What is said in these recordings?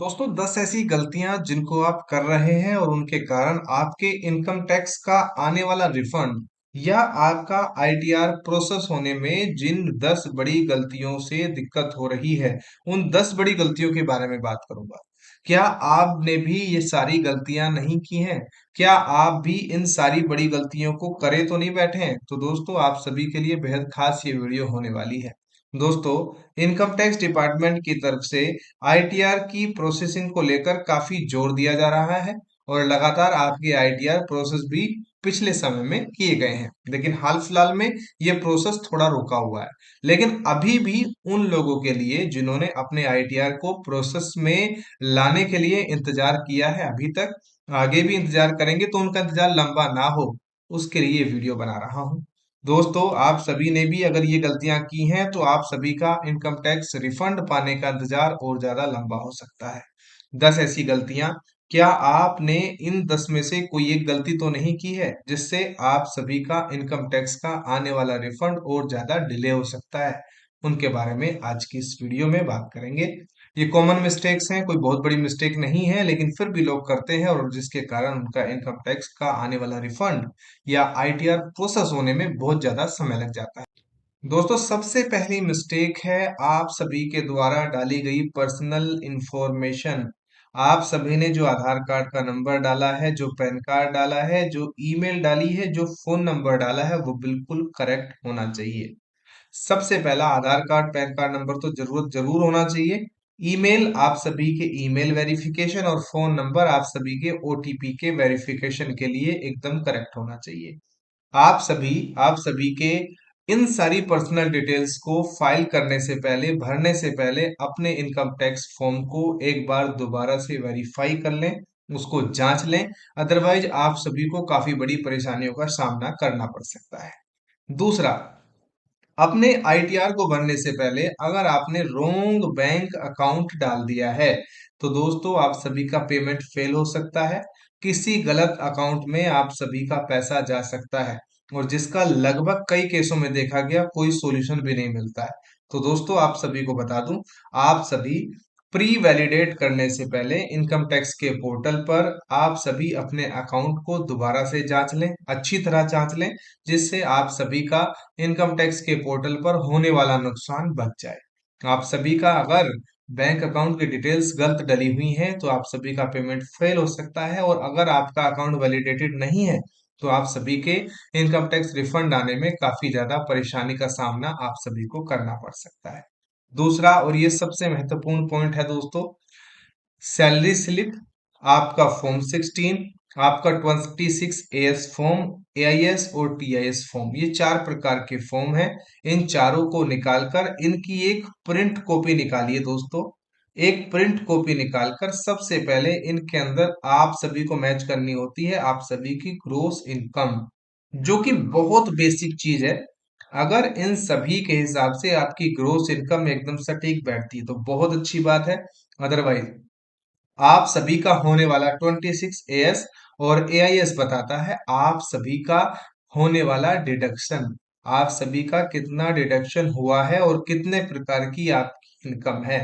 दोस्तों 10 ऐसी गलतियां जिनको आप कर रहे हैं और उनके कारण आपके इनकम टैक्स का आने वाला रिफंड या आपका आईटीआर प्रोसेस होने में जिन 10 बड़ी गलतियों से दिक्कत हो रही है उन 10 बड़ी गलतियों के बारे में बात करूंगा। क्या आपने भी ये सारी गलतियां नहीं की हैं? क्या आप भी इन सारी बड़ी गलतियों को करे तो नहीं बैठे हैं? तो दोस्तों आप सभी के लिए बेहद खास ये वीडियो होने वाली है। दोस्तों, इनकम टैक्स डिपार्टमेंट की तरफ से आईटीआर की प्रोसेसिंग को लेकर काफी जोर दिया जा रहा है और लगातार आपके आईटीआर प्रोसेस भी पिछले समय में किए गए हैं, लेकिन हाल फिलहाल में ये प्रोसेस थोड़ा रुका हुआ है। लेकिन अभी भी उन लोगों के लिए जिन्होंने अपने आईटीआर को प्रोसेस में लाने के लिए इंतजार किया है अभी तक, आगे भी इंतजार करेंगे तो उनका इंतजार लंबा ना हो, उसके लिए ये वीडियो बना रहा हूं। दोस्तों, आप सभी ने भी अगर ये गलतियां की हैं तो आप सभी का इनकम टैक्स रिफंड पाने का इंतजार और ज्यादा लंबा हो सकता है। 10 ऐसी गलतियां, क्या आपने इन 10 में से कोई एक गलती तो नहीं की है जिससे आप सभी का इनकम टैक्स का आने वाला रिफंड और ज्यादा डिले हो सकता है? उनके बारे में आज की इस वीडियो में बात करेंगे। ये कॉमन मिस्टेक्स हैं, कोई बहुत बड़ी मिस्टेक नहीं है, लेकिन फिर भी लोग करते हैं और जिसके कारण उनका इनकम टैक्स का आने वाला रिफंड या आईटीआर प्रोसेस होने में बहुत ज्यादा समय लग जाता है। दोस्तों, सबसे पहली मिस्टेक है आप सभी के द्वारा डाली गई पर्सनल इंफॉर्मेशन। आप सभी ने जो आधार कार्ड का नंबर डाला है, जो पैन कार्ड डाला है, जो ईमेल डाली है, जो फोन नंबर डाला है, वो बिल्कुल करेक्ट होना चाहिए। सबसे पहला आधार कार्ड पैन कार्ड नंबर तो जरूरत जरूर होना चाहिए। ईमेल आप सभी के ईमेल वेरिफिकेशन और फोन नंबर आप सभी के ओटीपी के वेरिफिकेशन के लिए एकदम करेक्ट होना चाहिए। आप सभी के इन सारी पर्सनल डिटेल्स को फाइल करने से पहले, भरने से पहले अपने इनकम टैक्स फॉर्म को एक बार दोबारा से वेरीफाई कर लें, उसको जांच लें। अदरवाइज आप सभी को काफी बड़ी परेशानियों का सामना करना पड़ सकता है। दूसरा, अपने आईटीआर को भरने से पहले अगर आपने रोंग बैंक अकाउंट डाल दिया है तो दोस्तों आप सभी का पेमेंट फेल हो सकता है। किसी गलत अकाउंट में आप सभी का पैसा जा सकता है और जिसका लगभग कई केसों में देखा गया कोई सॉल्यूशन भी नहीं मिलता है। तो दोस्तों आप सभी को बता दूं, आप सभी प्री वैलिडेट करने से पहले इनकम टैक्स के पोर्टल पर आप सभी अपने अकाउंट को दोबारा से जांच लें, अच्छी तरह जांच लें, जिससे आप सभी का इनकम टैक्स के पोर्टल पर होने वाला नुकसान बच जाए। आप सभी का अगर बैंक अकाउंट की डिटेल्स गलत डली हुई हैं तो आप सभी का पेमेंट फेल हो सकता है और अगर आपका अकाउंट वैलिडेटेड नहीं है तो आप सभी के इनकम टैक्स रिफंड आने में काफी ज्यादा परेशानी का सामना आप सभी को करना पड़ सकता है। दूसरा और ये सबसे महत्वपूर्ण पॉइंट है दोस्तों, सैलरी स्लिप, आपका फॉर्म 16, आपका 26 एएस फॉर्म, एआईएस और टीआईएस फॉर्म, ये चार प्रकार के फॉर्म हैं। इन चारों को निकालकर इनकी एक प्रिंट कॉपी निकालिए दोस्तों। एक प्रिंट कॉपी निकालकर सबसे पहले इनके अंदर आप सभी को मैच करनी होती है आप सभी की ग्रोस इनकम, जो कि बहुत बेसिक चीज है। अगर इन सभी के हिसाब से आपकी ग्रोस इनकम एकदम सटीक बैठती है तो बहुत अच्छी बात है। अदरवाइज आप सभी का होने वाला 26 एएस और एआईएस बताता है आप सभी का होने वाला डिडक्शन, आप सभी का कितना डिडक्शन हुआ है और कितने प्रकार की आपकी इनकम है,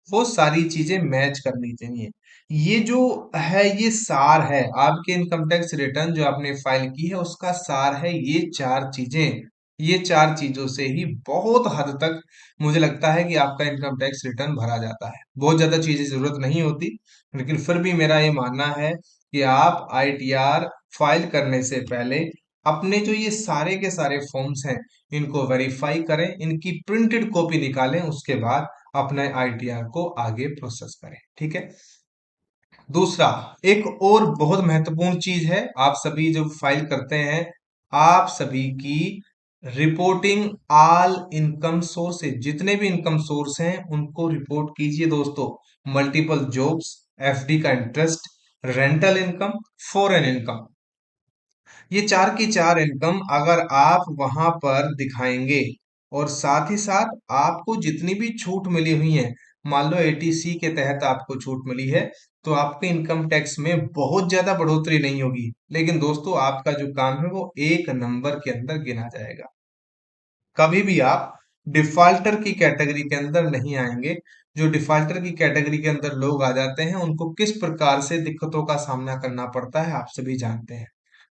वो सारी चीजें मैच करनी चाहिए। ये जो है ये सार है आपके इनकम टैक्स रिटर्न जो आपने फाइल की है उसका सार है ये चार चीजें। ये चार चीजों से ही बहुत हद तक मुझे लगता है कि आपका इनकम टैक्स रिटर्न भरा जाता है, बहुत ज्यादा चीजें जरूरत नहीं होती। लेकिन फिर भी मेरा ये मानना है कि आप आईटीआर फाइल करने से पहले अपने जो ये सारे के सारे फॉर्म्स हैं इनको वेरीफाई करें, इनकी प्रिंटेड कॉपी निकालें, उसके बाद अपने आईटीआर को आगे प्रोसेस करें। ठीक है। दूसरा, एक और बहुत महत्वपूर्ण चीज है, आप सभी जब फाइल करते हैं आप सभी की रिपोर्टिंग ऑल इनकम सोर्सेज, जितने भी इनकम सोर्स हैं उनको रिपोर्ट कीजिए दोस्तों। मल्टीपल जॉब्स, एफडी का interest, rental income, foreign income, ये चार की चार इनकम अगर आप वहां पर दिखाएंगे और साथ ही साथ आपको जितनी भी छूट मिली हुई है, मान लो एटीसी के तहत आपको छूट मिली है, तो आपके इनकम टैक्स में बहुत ज्यादा बढ़ोतरी नहीं होगी, लेकिन दोस्तों आपका जो काम है वो एक नंबर के अंदर गिना जाएगा। कभी भी आप डिफॉल्टर की कैटेगरी के अंदर नहीं आएंगे। जो डिफाल्टर की कैटेगरी के अंदर लोग आ जाते हैं उनको किस प्रकार से दिक्कतों का सामना करना पड़ता है आप सभी जानते हैं।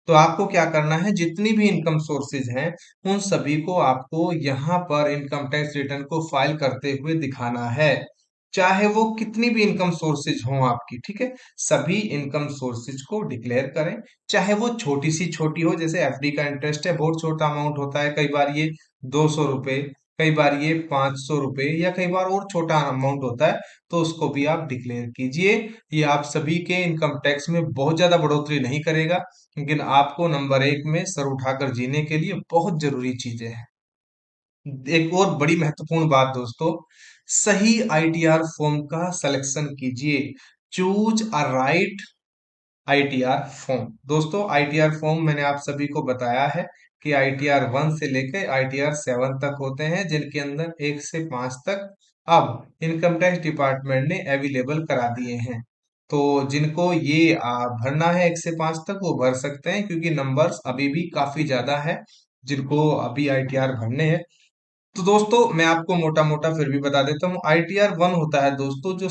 तो आपको क्या करना है, जितनी भी इनकम सोर्सेज हैं उन सभी को आपको यहाँ पर इनकम टैक्स रिटर्न को फाइल करते हुए दिखाना है, चाहे वो कितनी भी इनकम सोर्सेज हों आपकी। ठीक है, सभी इनकम सोर्सेज को डिक्लेयर करें, चाहे वो छोटी सी छोटी हो, जैसे एफडी का इंटरेस्ट है बहुत छोटा अमाउंट होता है, कई बार ये 200 रुपए, कई बार ये 500 रुपए, या कई बार और छोटा अमाउंट होता है, तो उसको भी आप डिक्लेयर कीजिए। ये आप सभी के इनकम टैक्स में बहुत ज्यादा बढ़ोतरी नहीं करेगा, लेकिन आपको नंबर एक में सर उठाकर जीने के लिए बहुत जरूरी चीजें हैं। एक और बड़ी महत्वपूर्ण बात दोस्तों, सही आईटीआर फॉर्म का सिलेक्शन कीजिए। Choose a right ITR form. दोस्तों आईटीआर फॉर्म मैंने आप सभी को बताया है कि आईटीआर 1 से लेकर आईटीआर 7 तक होते हैं, जिनके अंदर 1 से 5 तक अब इनकम टैक्स डिपार्टमेंट ने अवेलेबल करा दिए हैं। तो जिनको ये भरना है 1 से 5 तक वो भर सकते हैं, क्योंकि नंबर्स अभी भी काफी ज्यादा है जिनको अभी आईटीआर भरने हैं। तो दोस्तों मैं आपको मोटा मोटा फिर भी बता देता हूँ। आईटीआर 1 होता है दोस्तों जो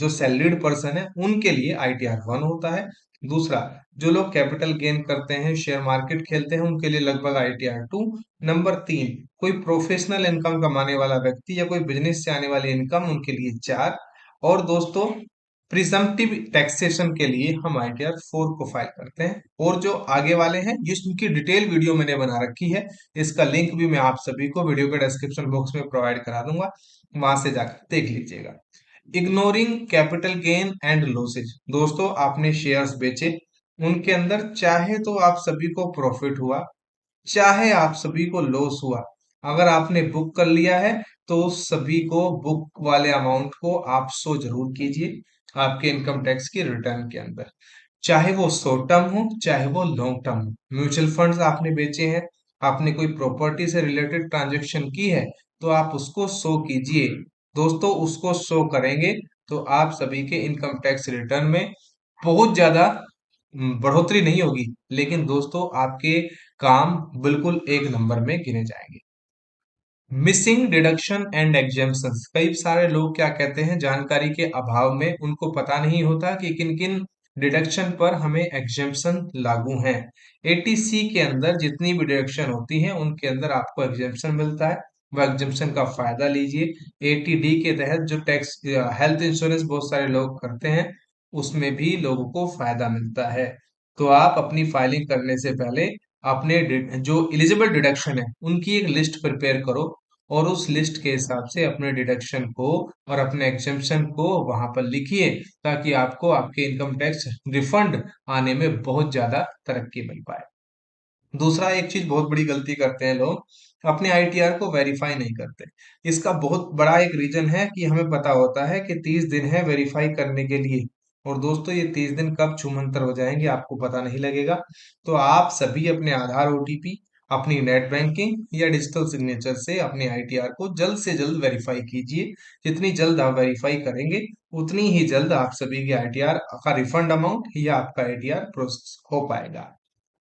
सैलरीड पर्सन है उनके लिए आईटीआर 1 होता है। दूसरा, जो लोग कैपिटल गेन करते हैं, शेयर मार्केट खेलते हैं, उनके लिए लगभग आईटीआर 2। नंबर 3, कोई प्रोफेशनल इनकम कमाने वाला व्यक्ति या कोई बिजनेस से आने वाली इनकम, उनके लिए 4। और दोस्तों प्रिजम्पटिव टैक्सेशन के लिए हम आईटीआर 4 को फाइल करते हैं। और जो आगे वाले हैं जिसकी डिटेल वीडियो मैंने बना रखी है, इसका लिंक भी मैं आप सभी को वीडियो के डिस्क्रिप्शन बॉक्स में प्रोवाइड करा दूंगा, वहां से जाकर देख लीजिएगा। Ignoring capital gain and losses. दोस्तों आपने शेयर्स बेचे, उनके अंदर चाहे तो आप सभी को प्रॉफिट हुआ, चाहे आप सभी को लॉस हुआ, अगर आपने बुक कर लिया है तो उस सभी को बुक वाले अमाउंट को आप शो जरूर कीजिए आपके इनकम टैक्स की रिटर्न के अंदर, चाहे वो शॉर्ट टर्म हो चाहे वो लॉन्ग टर्म हो। म्यूचुअल फंड्स आपने बेचे हैं, आपने कोई प्रॉपर्टी से रिलेटेड ट्रांजेक्शन की है, तो आप उसको शो कीजिए। दोस्तों उसको शो करेंगे तो आप सभी के इनकम टैक्स रिटर्न में बहुत ज्यादा बढ़ोतरी नहीं होगी, लेकिन दोस्तों आपके काम बिल्कुल एक नंबर में गिने जाएंगे। Missing deduction and exemptions. कई सारे लोग क्या कहते हैं, जानकारी के अभाव में उनको पता नहीं होता कि किन किन डिडक्शन पर हमें एग्जेम्पशन लागू हैं। एटीसी के अंदर जितनी भी डिडक्शन होती हैं उनके अंदर आपको एग्जेम्पशन मिलता है, वो एग्जेम्पशन का फायदा लीजिए। एटीडी के तहत जो टैक्स हेल्थ इंश्योरेंस बहुत सारे लोग करते हैं, उसमें भी लोगों को फायदा मिलता है। तो आप अपनी फाइलिंग करने से पहले अपने जो एलिजिबल डिडक्शन है उनकी एक लिस्ट प्रिपेयर करो, और उस लिस्ट के हिसाब से अपने डिडक्शन को और अपने एग्जेम्पशन को वहां पर लिखिए, ताकि आपको आपके इनकम टैक्स रिफंड आने में बहुत ज्यादा तरक्की मिल पाए। दूसरा, एक चीज बहुत बड़ी गलती करते हैं लोग, अपने आईटीआर को वेरीफाई नहीं करते। इसका बहुत बड़ा एक रीजन है कि हमें पता होता है कि 30 दिन है वेरीफाई करने के लिए, और दोस्तों ये 30 दिन कब छूमंतर हो जाएंगे आपको पता नहीं लगेगा। तो आप सभी अपने आधार ओटीपी, अपनी नेट बैंकिंग या डिजिटल सिग्नेचर से अपने आईटीआर को जल्द से जल्द वेरीफाई कीजिए। जितनी जल्द आप वेरीफाई करेंगे उतनी ही जल्द आप सभी के आईटीआर का रिफंड अमाउंट या आपका आईटीआर प्रोसेस हो पाएगा।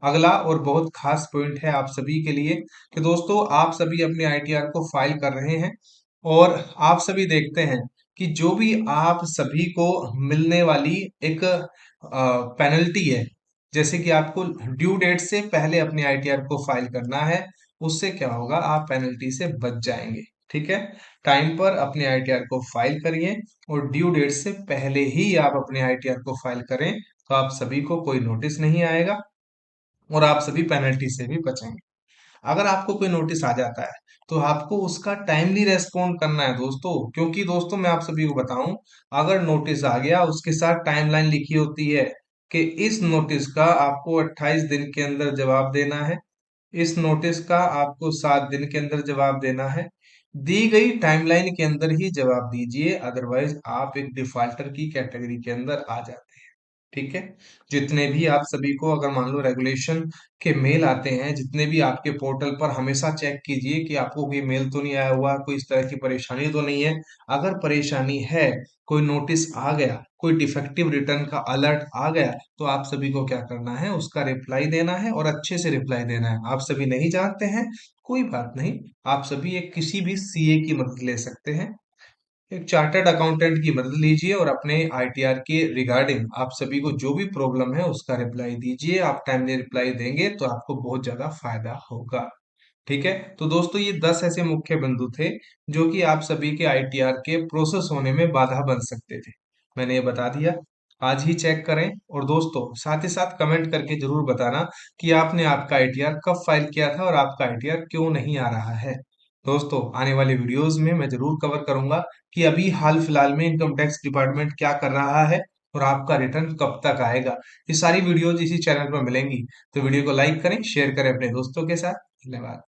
अगला और बहुत खास पॉइंट है आप सभी के लिए कि दोस्तों आप सभी अपने आईटीआर को फाइल कर रहे हैं, और आप सभी देखते हैं कि जो भी आप सभी को मिलने वाली एक पेनल्टी है, जैसे कि आपको ड्यू डेट से पहले अपने आईटीआर को फाइल करना है, उससे क्या होगा, आप पेनल्टी से बच जाएंगे। ठीक है, टाइम पर अपने आईटीआर को फाइल करिए, और ड्यू डेट से पहले ही आप अपने आईटीआर को फाइल करें, तो आप सभी को कोई नोटिस नहीं आएगा और आप सभी पेनल्टी से भी बचेंगे। अगर आपको कोई नोटिस आ जाता है तो आपको उसका टाइमली रेस्पॉन्ड करना है दोस्तों, क्योंकि दोस्तों मैं आप सभी को बताऊं, अगर नोटिस आ गया उसके साथ टाइमलाइन लिखी होती है कि इस नोटिस का आपको 28 दिन के अंदर जवाब देना है, इस नोटिस का आपको 7 दिन के अंदर जवाब देना है। दी गई टाइमलाइन के अंदर ही जवाब दीजिए, अदरवाइज आप एक डिफाल्टर की कैटेगरी के अंदर आ जाते हैं। ठीक है, जितने भी आप सभी को अगर मान लो रेगुलेशन के मेल आते हैं, जितने भी आपके पोर्टल पर, हमेशा चेक कीजिए कि आपको कोई मेल तो नहीं आया हुआ, कोई इस तरह की परेशानी तो नहीं है। अगर परेशानी है, कोई नोटिस आ गया, कोई डिफेक्टिव रिटर्न का अलर्ट आ गया, तो आप सभी को क्या करना है, उसका रिप्लाई देना है, और अच्छे से रिप्लाई देना है। आप सभी नहीं जानते हैं, कोई बात नहीं, आप सभी एक किसी भी सीए की मदद ले सकते हैं। एक चार्टर्ड अकाउंटेंट की मदद लीजिए और अपने आईटीआर के रिगार्डिंग आप सभी को जो भी प्रॉब्लम है उसका रिप्लाई दीजिए। आप टाइमली रिप्लाई देंगे तो आपको बहुत ज्यादा फायदा होगा। ठीक है। तो दोस्तों ये 10 ऐसे मुख्य बिंदु थे जो कि आप सभी के आईटीआर के प्रोसेस होने में बाधा बन सकते थे। मैंने ये बता दिया। आज ही चेक करें। और दोस्तों साथ ही साथ कमेंट करके जरूर बताना कि आपने आपका आईटीआर कब फाइल किया था और आपका आईटीआर क्यों नहीं आ रहा है। दोस्तों आने वाले वीडियोस में मैं जरूर कवर करूंगा कि अभी हाल फिलहाल में इनकम टैक्स डिपार्टमेंट क्या कर रहा है और आपका रिटर्न कब तक आएगा। ये सारी वीडियोज इसी चैनल पर मिलेंगी। तो वीडियो को लाइक करें, शेयर करें अपने दोस्तों के साथ। धन्यवाद।